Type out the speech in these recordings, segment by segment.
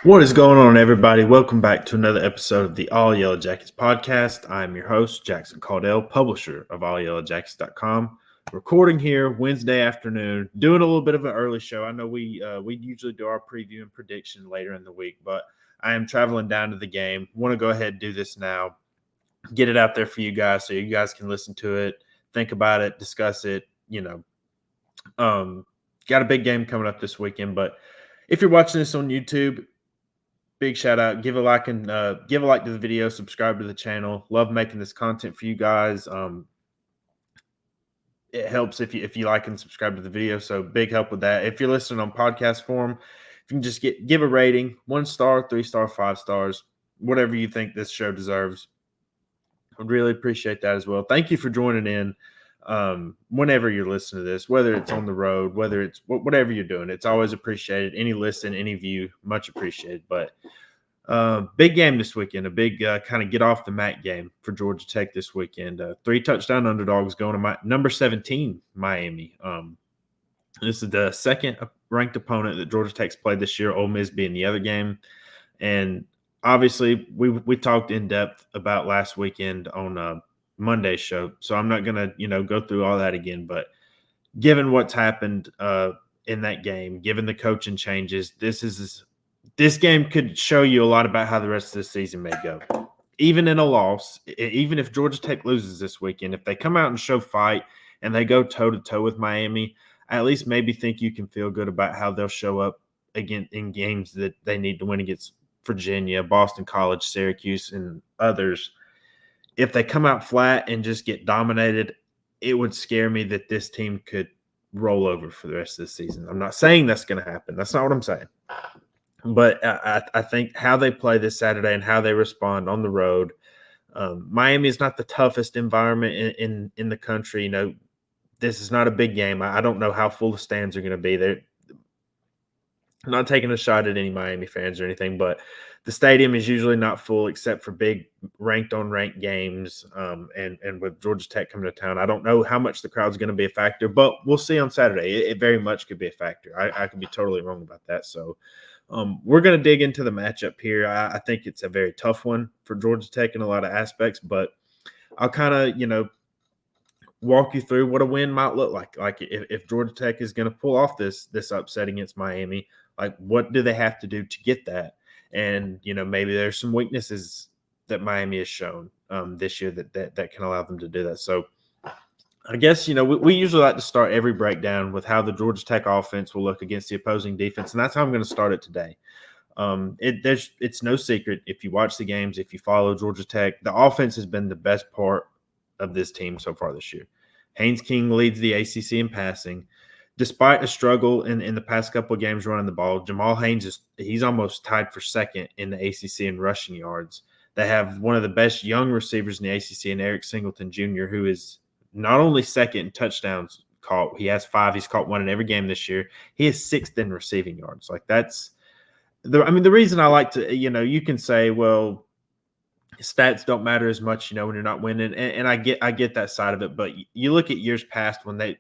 What is going on, everybody? Welcome back to another episode of the All Yellow Jackets podcast. I'm your host, Jackson Caudell, publisher of allyellowjackets.com. Recording here Wednesday afternoon, doing a little bit of an early show. I know we usually do our preview and prediction later in the week, but I am traveling down to the game. Want to go ahead and do this now, get it out there for you guys so you guys can listen to it, think about it, discuss it. Got a big game coming up this weekend, but if you're watching this on YouTube, big shout out. Give a like and give a like to the video. Subscribe to the channel. Love making this content for you guys. It helps if you like and subscribe to the video. So big help with that. If you're listening on podcast form, if you can just give a rating, 1 star, 3 star, 5 stars, whatever you think this show deserves. I'd really appreciate that as well. Thank you for joining in. Whenever you're listening to this, whether it's on the road, whether it's whatever you're doing, it's always appreciated. Any listen, any view, much appreciated. But big game this weekend, a big kind of get off the mat game for Georgia Tech this weekend. 3 touchdown underdogs going to number 17 Miami. This is the second ranked opponent that Georgia Tech's played this year. Ole Miss being the other game, and obviously we talked in depth about last weekend on Monday's show, so I'm not gonna go through all that again. But given what's happened in that game, given the coaching changes, this game could show you a lot about how the rest of the season may go. Even in a loss, even if Georgia Tech loses this weekend, if they come out and show fight and they go toe-to-toe with Miami, I at least maybe think you can feel good about how they'll show up again in games that they need to win against Virginia, Boston College, Syracuse, and others. If they come out flat and just get dominated, it would scare me that this team could roll over for the rest of the season. I'm not saying that's going to happen. That's not what I'm saying. But I think how they play this Saturday and how they respond on the road. Miami is not the toughest environment in the country. This is not a big game. I don't know how full the stands are going to be. I'm not taking a shot at any Miami fans or anything, but the stadium is usually not full except for big ranked games. And with Georgia Tech coming to town, I don't know how much the crowd's going to be a factor, but we'll see on Saturday. It very much could be a factor. I could be totally wrong about that. So we're going to dig into the matchup here. I think it's a very tough one for Georgia Tech in a lot of aspects, but I'll kind of, walk you through what a win might look like. Like if Georgia Tech is going to pull off this upset against Miami, like what do they have to do to get that? And maybe there's some weaknesses that Miami has shown this year that can allow them to do that. So I guess we usually like to start every breakdown with how the Georgia Tech offense will look against the opposing defense, and that's how I'm going to start it today. It's no secret if you watch the games, if you follow Georgia Tech, the offense has been the best part of this team so far this year. Haynes King leads the ACC in passing. Despite a struggle in the past couple of games running the ball, Jamal Haynes he's almost tied for second in the ACC in rushing yards. They have one of the best young receivers in the ACC in Eric Singleton Jr., who is not only second in touchdowns caught, he has 5. He's caught 1 in every game this year. He is 6th in receiving yards. Like that's the reason I like to, you can say, well, stats don't matter as much, when you're not winning. And I get that side of it. But you look at years past when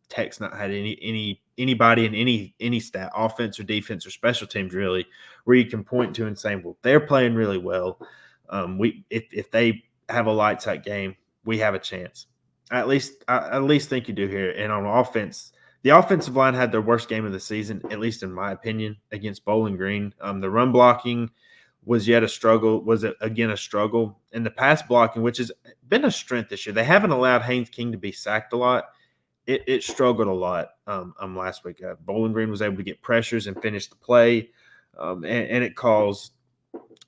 Tech's not had anybody in any stat, offense or defense or special teams, really, where you can point to and say, well, they're playing really well. If they have a lights out game, we have a chance. I at least think you do here. And on offense, the offensive line had their worst game of the season, at least in my opinion, against Bowling Green. The run blocking was again a struggle. And the pass blocking, which has been a strength this year, they haven't allowed Haynes King to be sacked a lot. It struggled a lot last week. Bowling Green was able to get pressures and finish the play, and it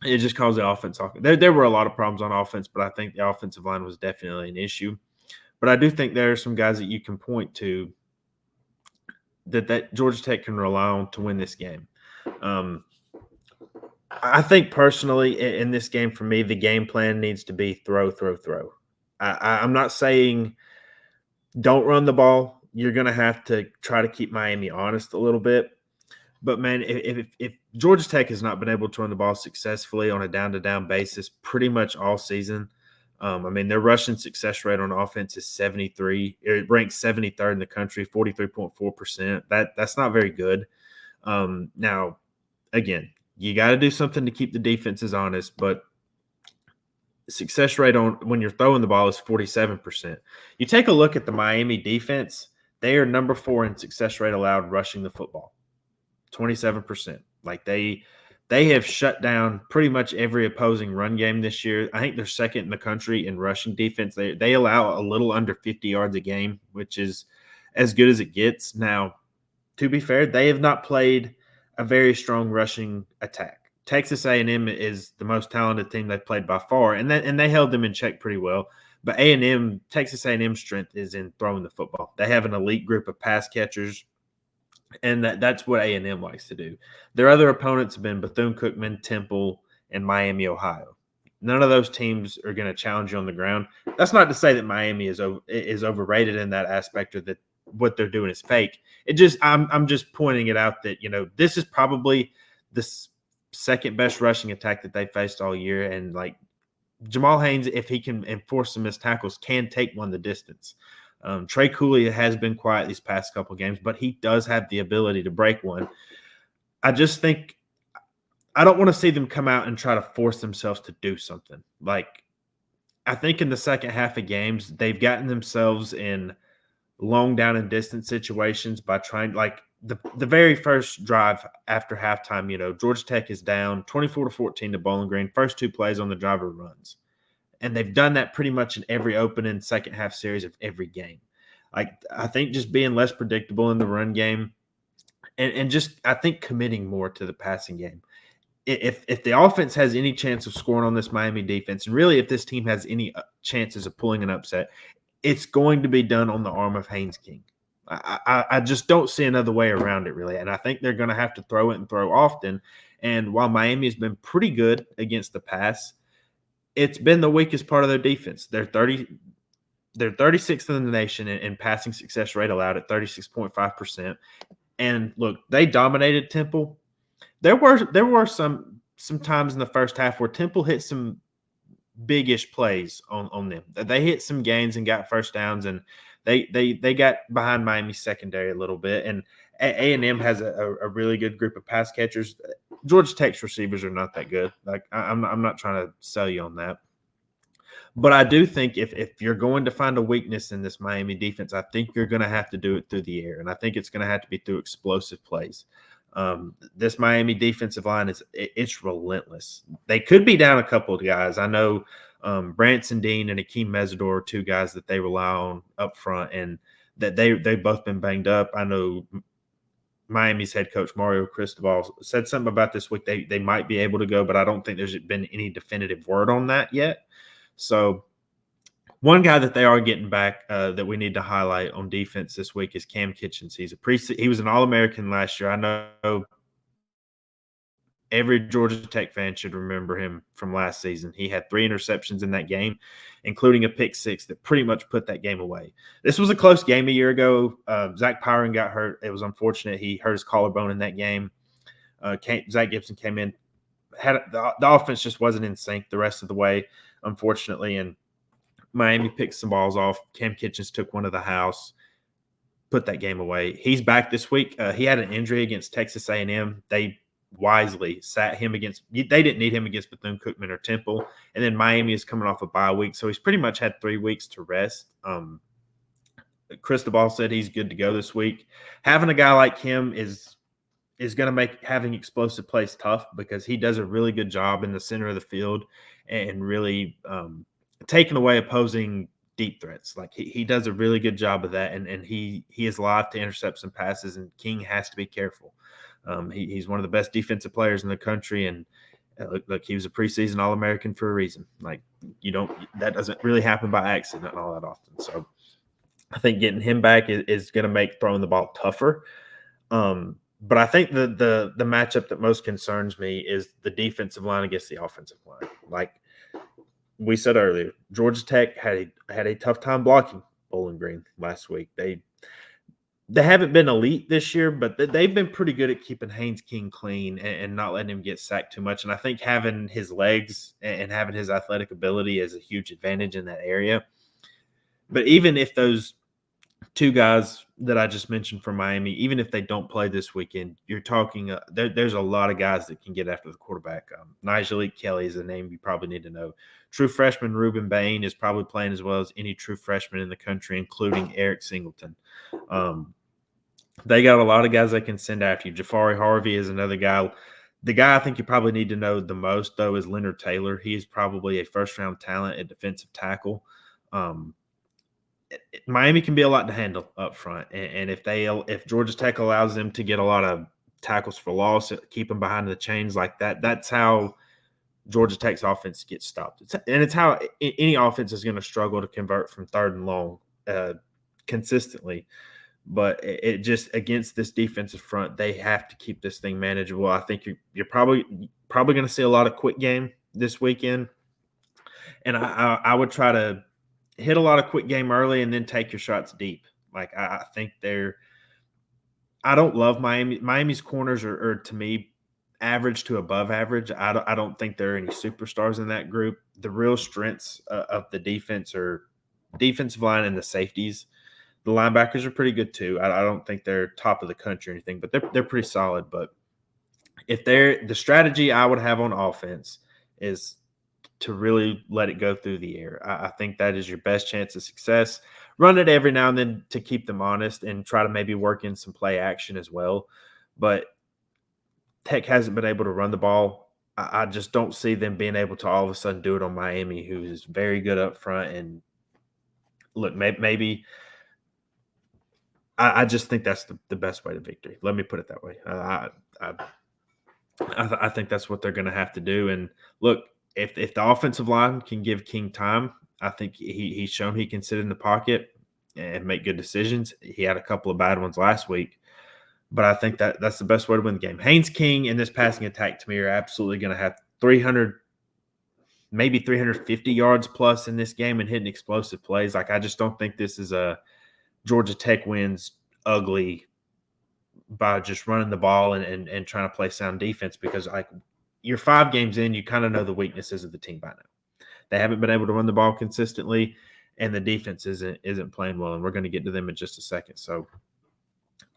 just caused the offense. There were a lot of problems on offense, but I think the offensive line was definitely an issue. But I do think there are some guys that you can point to that Georgia Tech can rely on to win this game. I think personally in this game, for me, the game plan needs to be throw. I'm not saying don't run the ball. You're going to have to try to keep Miami honest a little bit. But, man, if Georgia Tech has not been able to run the ball successfully on a down-to-down basis pretty much all season, their rushing success rate on offense is 73. It ranks 73rd in the country, 43.4%. That's not very good. Now, again, You got to do something to keep the defenses honest, but success rate on when you're throwing the ball is 47%. You take a look at the Miami defense, they are number 4 in success rate allowed rushing the football. 27%. Like they have shut down pretty much every opposing run game this year. I think they're second in the country in rushing defense. They allow a little under 50 yards a game, which is as good as it gets. Now, to be fair, they have not played a very strong rushing attack. Texas A&M is the most talented team they've played by far, and they held them in check pretty well. But Texas A&M's strength is in throwing the football. They have an elite group of pass catchers, and that's what A&M likes to do. Their other opponents have been Bethune-Cookman, Temple, and Miami, Ohio. None of those teams are going to challenge you on the ground. That's not to say that Miami is overrated in that aspect, or that what they're doing is fake. I'm just pointing it out that, this is probably the second best rushing attack that they faced all year, and like Jamal Haynes, if he can enforce some missed tackles, can take one the distance. Trey Cooley has been quiet these past couple of games, but he does have the ability to break one. I just think I don't want to see them come out and try to force themselves to do something. Like, I think in the second half of games, they've gotten themselves in long down and distance situations by trying, like the very first drive after halftime, Georgia Tech is down 24-14 to Bowling Green. First 2 plays on the driver runs. And they've done that pretty much in every opening second half series of every game. Like, I think just being less predictable in the run game and just, I think, committing more to the passing game. If the offense has any chance of scoring on this Miami defense, and really if this team has any chances of pulling an upset, it's going to be done on the arm of Haynes King. I just don't see another way around it, really. And I think they're going to have to throw it and throw often. And while Miami has been pretty good against the pass, it's been the weakest part of their defense. They're 36th in the nation in passing success rate allowed at 36.5%. And look, they dominated Temple. There were some times in the first half where Temple hit some big-ish plays on them. They hit some gains and got first downs, and they got behind Miami's secondary a little bit. And A&M has a really good group of pass catchers. Georgia Tech's receivers are not that good. Like, I'm not trying to sell you on that. But I do think if you're going to find a weakness in this Miami defense, I think you're going to have to do it through the air. And I think it's going to have to be through explosive plays. This Miami defensive line it's relentless. They could be down a couple of guys. I know Branson Dean and Akeem Mesidor are 2 guys that they rely on up front, and that they've both been banged up. I know Miami's head coach Mario Cristobal said something about this week. They might be able to go, but I don't think there's been any definitive word on that yet. So one guy that they are getting back that we need to highlight on defense this week is Cam Kitchens. He was an All-American last year. I know every Georgia Tech fan should remember him from last season. He had 3 interceptions in that game, including a pick 6 that pretty much put that game away. This was a close game a year ago. Zach Pyron got hurt. It was unfortunate. He hurt his collarbone in that game. Zach Gibson came in. The offense just wasn't in sync the rest of the way, unfortunately, and Miami picked some balls off. Cam Kitchens took one to the house, put that game away. He's back this week. He had an injury against Texas A&M. They wisely sat him against – they didn't need him against Bethune-Cookman or Temple. And then Miami is coming off a bye week, so he's pretty much had 3 weeks to rest. Cristobal said he's good to go this week. Having a guy like him is going to make having explosive plays tough, because he does a really good job in the center of the field and really taking away opposing deep threats. Like, he does a really good job of that, and he is live to intercept some passes, and King has to be careful. He's one of the best defensive players in the country, and look, he was a preseason All-American for a reason. Like, that doesn't really happen by accident all that often. So I think getting him back is going to make throwing the ball tougher. But I think the matchup that most concerns me is the defensive line against the offensive line. Like we said earlier, Georgia Tech had a tough time blocking Bowling Green last week. They haven't been elite this year, but they've been pretty good at keeping Haynes King clean and not letting him get sacked too much. And I think having his legs and having his athletic ability is a huge advantage in that area. But even if those two guys that I just mentioned from Miami, even if they don't play this weekend, you're talking there's a lot of guys that can get after the quarterback. Nigel Kelly is a name you probably need to know. True freshman Ruben Bain is probably playing as well as any true freshman in the country, including Eric Singleton. They got a lot of guys they can send after you. Jafari Harvey is another guy. The guy I think you probably need to know the most, though, is Leonard Taylor. He is probably a first-round talent at defensive tackle. Um, Miami can be a lot to handle up front, and if Georgia Tech allows them to get a lot of tackles for loss, keep them behind the chains like that, that's how Georgia Tech's offense gets stopped. It's how any offense is going to struggle to convert from third and long consistently. But it just against this defensive front, they have to keep this thing manageable. I think you're probably going to see a lot of quick game this weekend, and I would try to hit a lot of quick game early and then take your shots deep. Like I think I don't love Miami. Miami's corners are to me average to above average. I don't think there are any superstars in that group. The real strengths of the defense are defensive line and the safeties. The linebackers are pretty good too. I don't think they're top of the country or anything, but they're pretty solid. But if the strategy I would have on offense is to really let it go through the air. I think that is your best chance of success. Run it every now and then to keep them honest and try to maybe work in some play action as well. But Tech hasn't been able to run the ball. I just don't see them being able to all of a sudden do it on Miami, who is very good up front. And look, maybe I just think that's the best way to victory. Let me put it that way. I think that's what they're going to have to do. And look, if the offensive line can give King time, I think he's shown he can sit in the pocket and make good decisions. He had a couple of bad ones last week, but I think that's the best way to win the game. Haynes King and this passing attack to me are absolutely going to have 300, maybe 350 yards plus in this game and hitting explosive plays. Like I just don't think this is a Georgia Tech wins ugly by just running the ball and trying to play sound defense, because like you're 5 games in, you kind of know the weaknesses of the team by now. They haven't been able to run the ball consistently, and the defense isn't playing well, and we're going to get to them in just a second. So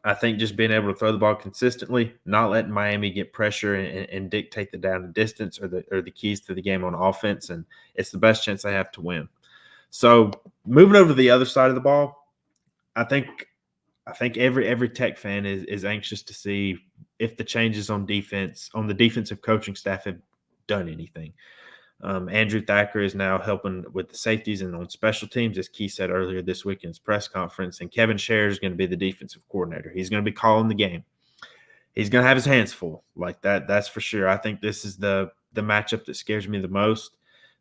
I think just being able to throw the ball consistently, not letting Miami get pressure and dictate the down and distance or the keys to the game on offense, and it's the best chance they have to win. So moving over to the other side of the ball, I think every Tech fan is anxious to see if the changes on defense, on the defensive coaching staff, have done anything. Andrew Thacker is now helping with the safeties and on special teams, as Key said earlier this week in his press conference. And Kevin Sherr is going to be the defensive coordinator. He's going to be calling the game. He's going to have his hands full like that. That's for sure. I think this is the matchup that scares me the most.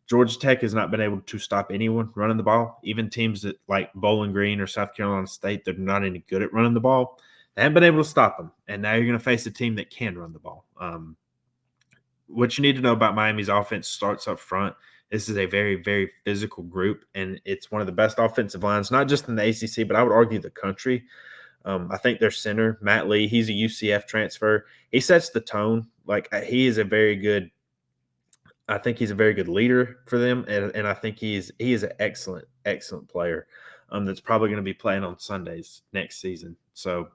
Georgia Tech has not been able to stop anyone running the ball. Even teams that like Bowling Green or South Carolina State, they're not any good at running the ball. They haven't been able to stop them. And now you're going to face a team that can run the ball. What you need to know about Miami's offense starts up front. This is a very, very physical group, and it's one of the best offensive lines, not just in the ACC, but I would argue the country. I think their center, Matt Lee, he's a UCF transfer. He sets the tone. Like he is a very good – I think he's a very good leader for them, and I think he is an excellent, excellent player that's probably going to be playing on Sundays next season. So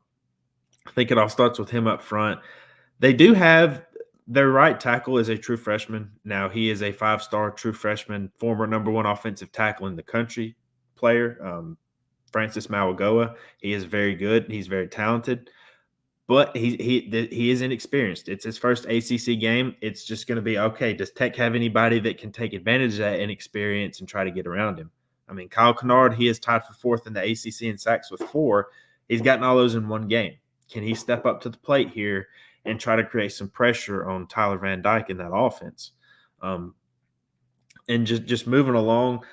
I think it all starts with him up front. They do have – their right tackle is a true freshman. Now, he is a 5-star true freshman, former number 1 offensive tackle in the country player, Francis Mauagoa. He is very good. He's very talented, but he is inexperienced. It's his first ACC game. It's just going to be, okay, does Tech have anybody that can take advantage of that inexperience and try to get around him? I mean, Kyle Kennard, he is tied for 4th in the ACC in sacks with 4. He's gotten all those in one game. Can he step up to the plate here and try to create some pressure on Tyler Van Dyke in that offense? And just moving along,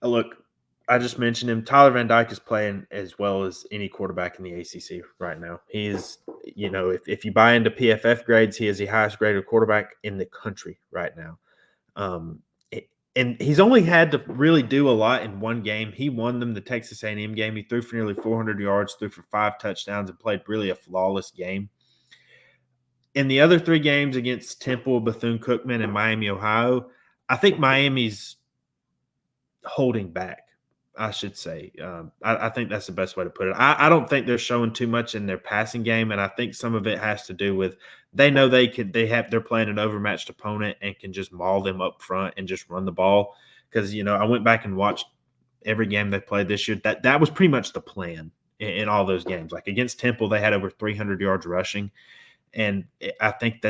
look, I just mentioned him. Tyler Van Dyke is playing as well as any quarterback in the ACC right now. He is, if you buy into PFF grades, he is the highest graded quarterback in the country right now. And he's only had to really do a lot in one game. He won them the Texas A&M game. He threw for nearly 400 yards, threw for 5 touchdowns, and played really a flawless game. In the other 3 games against Temple, Bethune-Cookman, and Miami, Ohio, I think Miami's holding back. I should say. I think that's the best way to put it. I don't think they're showing too much in their passing game, and I think some of it has to do with they know they're playing an overmatched opponent and can just maul them up front and just run the ball. Because I went back and watched every game they played this year. That was pretty much the plan in all those games. Like against Temple, they had over 300 yards rushing, and I think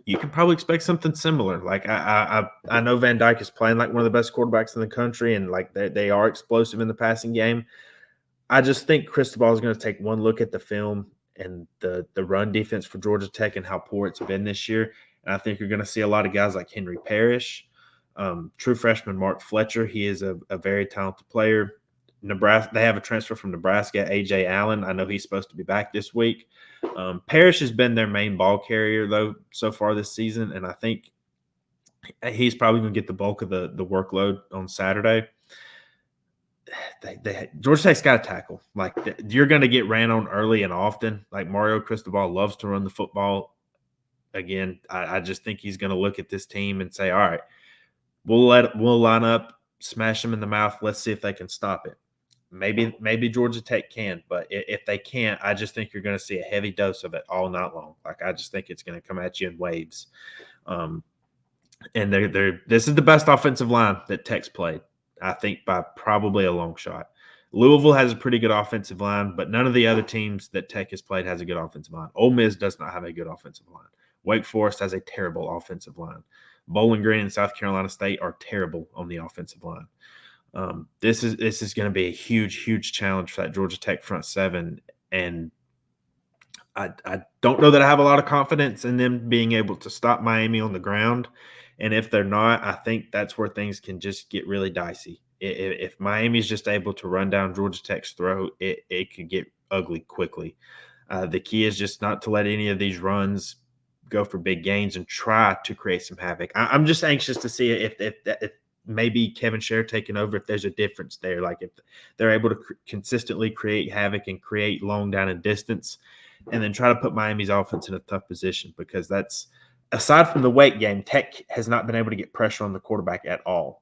you can probably expect something similar. Like I know Van Dyke is playing like one of the best quarterbacks in the country, and like they are explosive in the passing game. I just think Cristobal is going to take one look at the film and the run defense for Georgia Tech and how poor it's been this year. And I think you're going to see a lot of guys like Henry Parrish, true freshman Mark Fletcher. He is a very talented player. Nebraska, they have a transfer from Nebraska, AJ Allen. I know he's supposed to be back this week. Parrish has been their main ball carrier though so far this season, and I think he's probably going to get the bulk of the workload on Saturday. Georgia Tech's got to tackle. Like you're going to get ran on early and often. Like Mario Cristobal loves to run the football. Again, I just think he's going to look at this team and say, "All right, we'll line up, smash them in the mouth. Let's see if they can stop it." Maybe Georgia Tech can, but if they can't, I just think you're going to see a heavy dose of it all night long. Like I just think it's going to come at you in waves. And this is the best offensive line that Tech's played, I think, by probably a long shot. Louisville has a pretty good offensive line, but none of the other teams that Tech has played has a good offensive line. Ole Miss does not have a good offensive line. Wake Forest has a terrible offensive line. Bowling Green and South Carolina State are terrible on the offensive line. This is going to be a huge challenge for that Georgia Tech front seven, and I don't know that I have a lot of confidence in them being able to stop Miami on the ground. And if they're not, I think that's where things can just get really dicey. If Miami's just able to run down Georgia Tech's throat, it could get ugly quickly. The key is just not to let any of these runs go for big gains and try to create some havoc. I'm just anxious to see if maybe Kevin Sherr taking over, if there's a difference there. Like if they're able to consistently create havoc and create long down and distance, and then try to put Miami's offense in a tough position, because that's, aside from the Wake game, Tech has not been able to get pressure on the quarterback at all.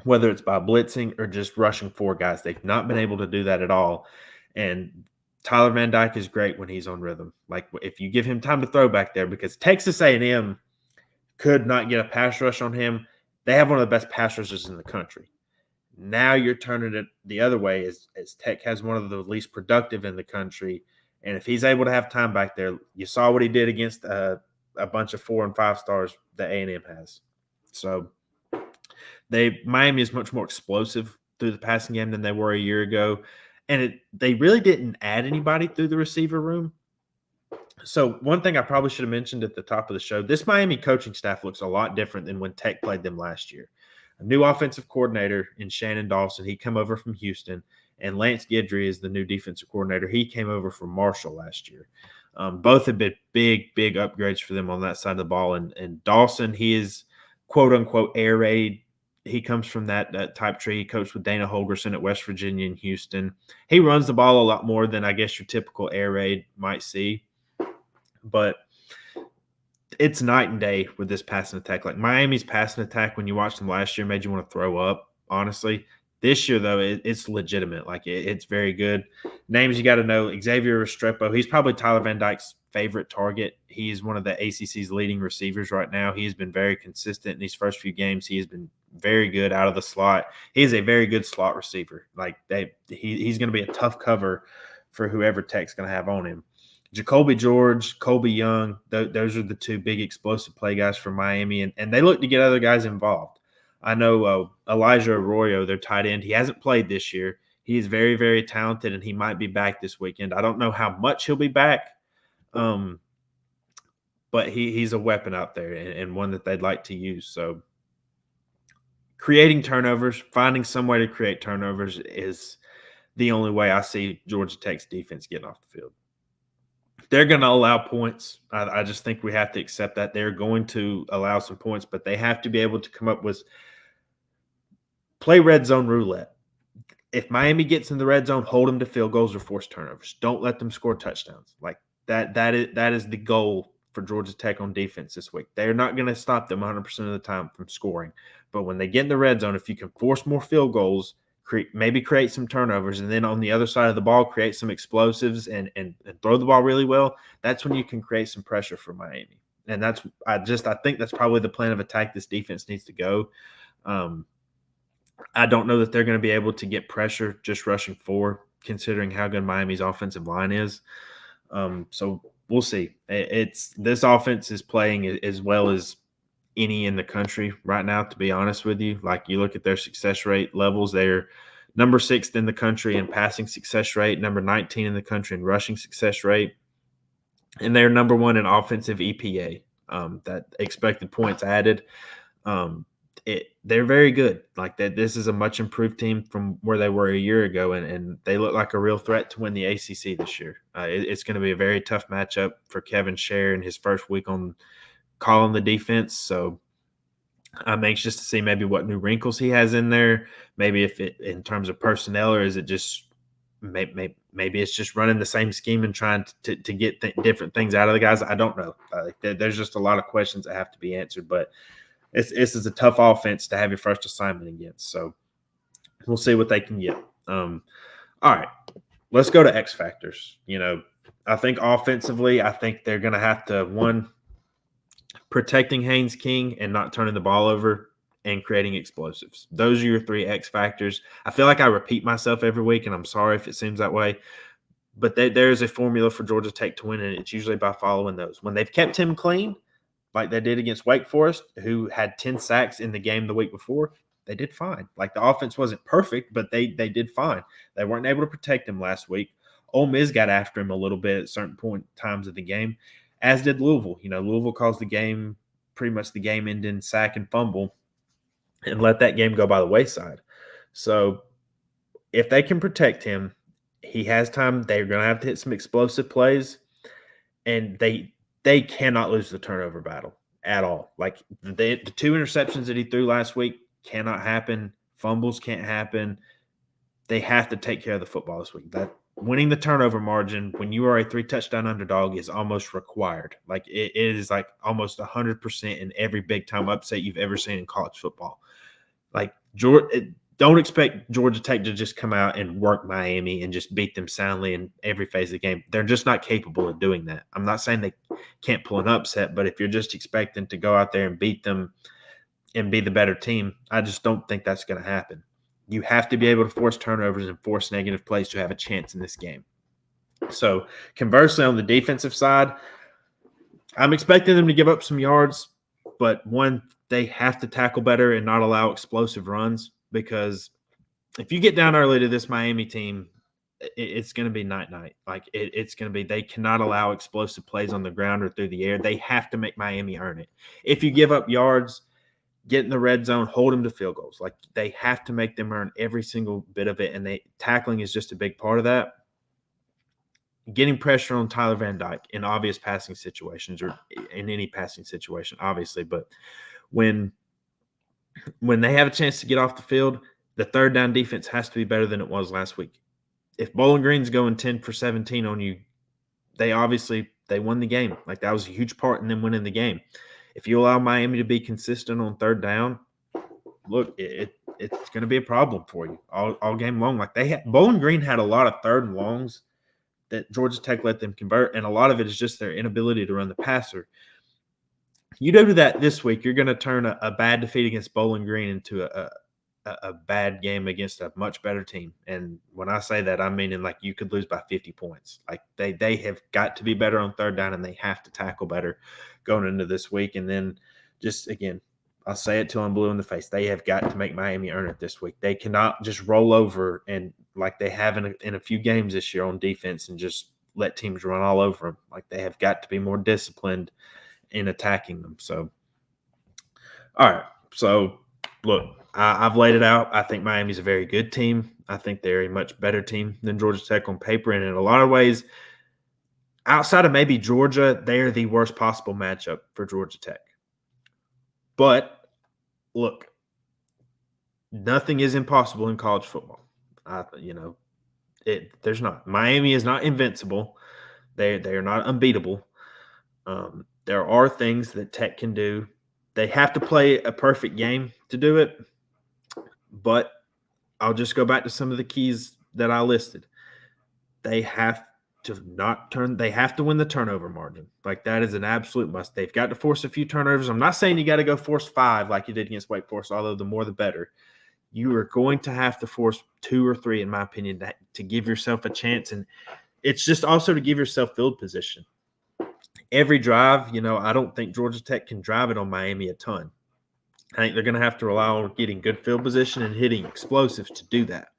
Whether it's by blitzing or just rushing four guys, they've not been able to do that at all. And Tyler Van Dyke is great when he's on rhythm. Like if you give him time to throw back there, because Texas A&M could not get a pass rush on him. They have one of the best pass rushers in the country. Now you're turning it the other way, as Tech has one of the least productive in the country. And if he's able to have time back there, you saw what he did against a bunch of 4 and 5 stars that A&M has. So Miami is much more explosive through the passing game than they were a year ago. And they really didn't add anybody through the receiver room. So one thing I probably should have mentioned at the top of the show, this Miami coaching staff looks a lot different than when Tech played them last year. A new offensive coordinator in Shannon Dawson. He come over from Houston, and Lance Guidry is the new defensive coordinator. He came over from Marshall last year. Both have been big upgrades for them on that side of the ball. And Dawson, he is quote unquote air raid. He comes from that type tree. He coached with Dana Holgerson at West Virginia and Houston. He runs the ball a lot more than I guess your typical air raid might see. But it's night and day with this passing attack. Like Miami's passing attack, when you watched them last year, made you want to throw up, honestly. This year, though, it's legitimate. Like it's very good. Names you got to know: Xavier Restrepo. He's probably Tyler Van Dyke's favorite target. He is one of the ACC's leading receivers right now. He has been very consistent in these first few games. He has been very good out of the slot. He is a very good slot receiver. Like he's going to be a tough cover for whoever Tech's going to have on him. Jacoby George, Colby Young, those are the two big explosive play guys for Miami, and they look to get other guys involved. I know Elijah Arroyo, their tight end, he hasn't played this year. He is very talented, and he might be back this weekend. I don't know how much he'll be back, but he's a weapon out there and one that they'd like to use. So creating turnovers, finding some way to create turnovers is the only way I see Georgia Tech's defense getting off the field. They're going to allow points. I just think we have to accept that. They're going to allow some points, but they have to be able to come up with play red zone roulette. If Miami gets in the red zone, hold them to field goals or force turnovers. Don't let them score touchdowns. Like that is the goal for Georgia Tech on defense this week. They're not going to stop them 100% of the time from scoring. But when they get in the red zone, if you can force more field goals, maybe create some turnovers, and then on the other side of the ball, create some explosives and throw the ball really well, that's when you can create some pressure for Miami. And I think that's probably the plan of attack this defense needs to go. I don't know that they're going to be able to get pressure just rushing forward, considering how good Miami's offensive line is. So we'll see. This offense is playing as well as any in the country right now, to be honest with you. Like, you look at their success rate levels, they're number 6th in the country in passing success rate, number 19 in the country in rushing success rate, and they're number 1 in offensive EPA, that expected points added. They're very good. Like that, this is a much improved team from where they were a year ago, and they look like a real threat to win the ACC this year. It's going to be a very tough matchup for Kevin Sher in his first week on calling the defense. So I'm anxious to see maybe what new wrinkles he has in there. Maybe if it in terms of personnel, or is it just maybe it's just running the same scheme and trying to get different things out of the guys. I don't know. There's just a lot of questions that have to be answered, but this is a tough offense to have your first assignment against. So we'll see what they can get. All right, let's go to X factors. I think offensively, I think they're going to have to, protecting Haynes King and not turning the ball over and creating explosives. Those are your 3 X factors. I feel like I repeat myself every week, and I'm sorry if it seems that way. But there's a formula for Georgia Tech to win, and it's usually by following those. When they've kept him clean, like they did against Wake Forest, who had 10 sacks in the game the week before, they did fine. Like, the offense wasn't perfect, but they did fine. They weren't able to protect him last week. Ole Miss got after him a little bit at certain times of the game, as did Louisville. Louisville caused the game, pretty much the game-ending sack and fumble, and let that game go by the wayside. So if they can protect him, he has time. They're going to have to hit some explosive plays, and they cannot lose the turnover battle at all. Like, the 2 interceptions that he threw last week cannot happen. Fumbles can't happen. They have to take care of the football this week. That winning the turnover margin when you are a 3-touchdown underdog is almost required. Like, it is like almost 100% in every big time upset you've ever seen in college football. Like, don't expect Georgia Tech to just come out and work Miami and just beat them soundly in every phase of the game. They're just not capable of doing that. I'm not saying they can't pull an upset, but if you're just expecting to go out there and beat them and be the better team, I just don't think that's going to happen. You have to be able to force turnovers and force negative plays to have a chance in this game. So, conversely, on the defensive side, I'm expecting them to give up some yards, but they have to tackle better and not allow explosive runs, because if you get down early to this Miami team, it's going to be night-night. Like, it's going to be – they cannot allow explosive plays on the ground or through the air. They have to make Miami earn it. If you give up yards, get in the red zone, hold them to field goals. Like, they have to make them earn every single bit of it, and tackling is just a big part of that. Getting pressure on Tyler Van Dyke in obvious passing situations, or in any passing situation, obviously, but when they have a chance to get off the field, the third down defense has to be better than it was last week. If Bowling Green's going 10 for 17 on you, they won the game. Like, that was a huge part in them winning the game. If you allow Miami to be consistent on third down, look, it's going to be a problem for you all game long. Like, Bowling Green had a lot of third and longs that Georgia Tech let them convert, and a lot of it is just their inability to run the passer. You do that this week, you're going to turn a bad defeat against Bowling Green into a bad game against a much better team. And when I say that, I'm meaning like you could lose by 50 points. Like, they have got to be better on third down, and they have to tackle better going into this week. And then just, again, I'll say it till I'm blue in the face, they have got to make Miami earn it this week. They cannot just roll over and like they have in a few games this year on defense and just let teams run all over them. Like, they have got to be more disciplined in attacking them. So, all right. So, look, I've laid it out. I think Miami's a very good team. I think they're a much better team than Georgia Tech on paper. And in a lot of ways, outside of maybe Georgia, they're the worst possible matchup for Georgia Tech. But, look, nothing is impossible in college football. There's not. Miami is not invincible. They are not unbeatable. There are things that Tech can do. They have to play a perfect game to do it, but I'll just go back to some of the keys that I listed. They have they have to win the turnover margin. Like, that is an absolute must. They've got to force a few turnovers. I'm not saying you got to go force 5 like you did against Wake Forest, although the more the better. You are going to have to force 2 or 3, in my opinion, to give yourself a chance. And it's just also to give yourself field position. Every drive, I don't think Georgia Tech can drive it on Miami a ton. I think they're going to have to rely on getting good field position and hitting explosives to do that.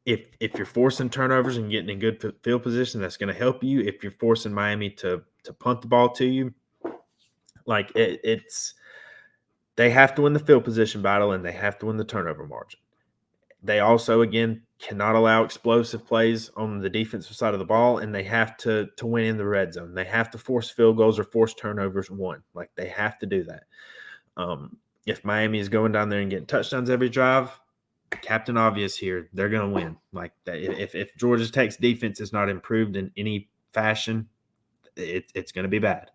If you're forcing turnovers and getting in good field position, that's going to help you. If you're forcing Miami to punt the ball to you, like they have to win the field position battle and they have to win the turnover margin. They also, again, cannot allow explosive plays on the defensive side of the ball, and they have to win in the red zone. They have to force field goals or force turnovers one. Like, they have to do that. If Miami is going down there and getting touchdowns every drive, Captain Obvious here, they're going to win. Like, if Georgia Tech's defense is not improved in any fashion, it's going to be bad.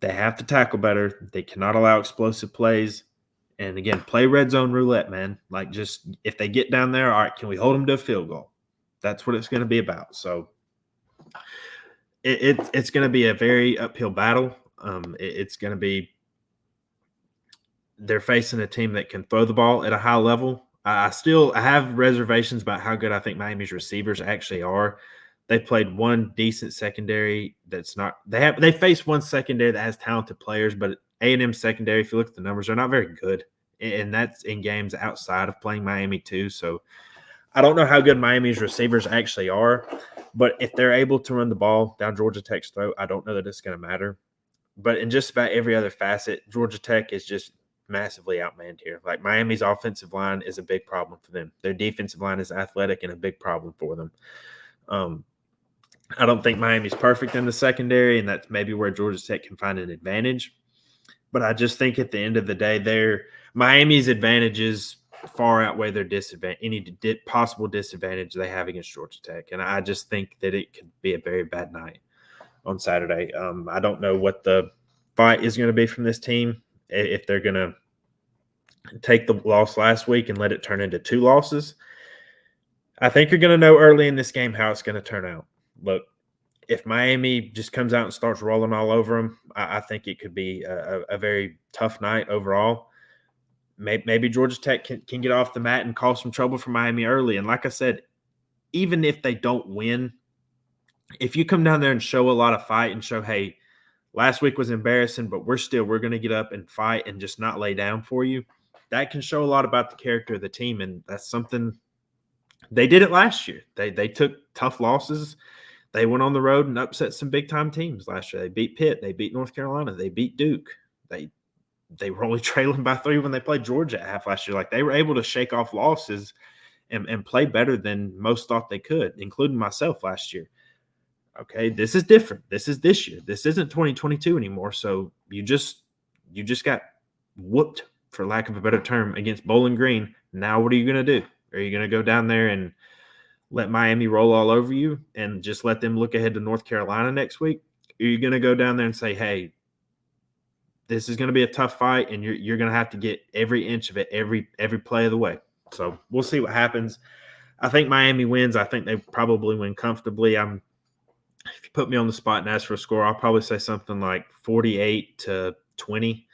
They have to tackle better. They cannot allow explosive plays. And again, play red zone roulette, man. Like, just if they get down there, all right, can we hold them to a field goal? That's what it's going to be about. So it's going to be a very uphill battle. It's going to be they're facing a team that can throw the ball at a high level. I have reservations about how good I think Miami's receivers actually are. They've played one decent secondary that's not – they faced one secondary that has talented players, but A&M secondary, if you look at the numbers, they're not very good, and that's in games outside of playing Miami too. So I don't know how good Miami's receivers actually are, but if they're able to run the ball down Georgia Tech's throat, I don't know that it's going to matter. But in just about every other facet, Georgia Tech is just massively outmanned here. Like, Miami's offensive line is a big problem for them. Their defensive line is athletic and a big problem for them. I don't think Miami's perfect in the secondary, and that's maybe where Georgia Tech can find an advantage. But I just think at the end of the day, Miami's advantages far outweigh their disadvantage, any possible disadvantage they have against Georgia Tech. And I just think that it could be a very bad night on Saturday. I don't know what the fight is going to be from this team, if they're going to take the loss last week and let it turn into 2 losses. I think you're going to know early in this game how it's going to turn out. Look, if Miami just comes out and starts rolling all over them, I think it could be a very tough night overall. Maybe Georgia Tech can get off the mat and cause some trouble for Miami early. And like I said, even if they don't win, if you come down there and show a lot of fight and show, hey, last week was embarrassing, but we're going to get up and fight and just not lay down for you, that can show a lot about the character of the team. And that's something they did it last year. They took tough losses. They went on the road and upset some big-time teams last year. They beat Pitt. They beat North Carolina. They beat Duke. They were only trailing by 3 when they played Georgia at half last year. Like, they were able to shake off losses and play better than most thought they could, including myself last year. Okay, this is different. This is this year. This isn't 2022 anymore. So you just got whooped, for lack of a better term, against Bowling Green. Now what are you going to do? Are you going to go down there and let Miami roll all over you and just let them look ahead to North Carolina next week? Are you going to go down there and say, hey, this is going to be a tough fight, and you're going to have to get every inch of it, every play of the way? So we'll see what happens. I think Miami wins. I think they probably win comfortably. If you put me on the spot and ask for a score, I'll probably say something like 48-20.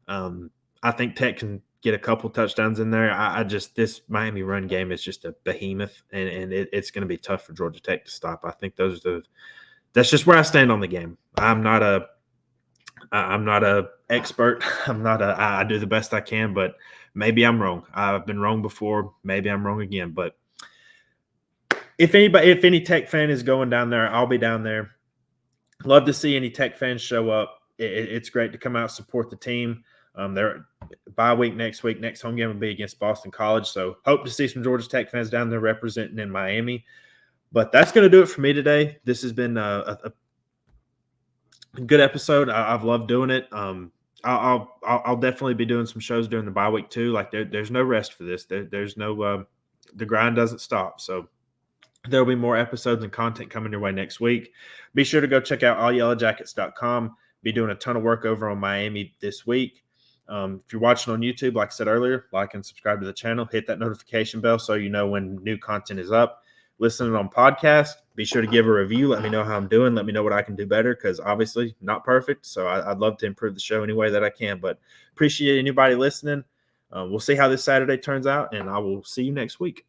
I think Tech can get a couple touchdowns in there. This Miami run game is just a behemoth, and it's going to be tough for Georgia Tech to stop. I think that's just where I stand on the game. I'm not a expert. I do the best I can, but maybe I'm wrong. I've been wrong before. Maybe I'm wrong again. But if any Tech fan is going down there, I'll be down there. Love to see any Tech fans show up. It's great to come out and support the team. They're bye week next week. Next home game will be against Boston College. So hope to see some Georgia Tech fans down there representing in Miami. But that's going to do it for me today. This has been a good episode. I've loved doing it. I'll definitely be doing some shows during the bye week too. Like, there's no rest for this. There's no the grind doesn't stop. So There will be more episodes and content coming your way next week. Be sure to go check out allyellowjackets.com. Be doing a ton of work over on Miami this week. If you're watching on YouTube, like I said earlier, like and subscribe to the channel. Hit that notification bell so you know when new content is up. Listening on podcast, be sure to give a review. Let me know how I'm doing. Let me know what I can do better, because obviously not perfect. So I'd love to improve the show any way that I can. But appreciate anybody listening. We'll see how this Saturday turns out, and I will see you next week.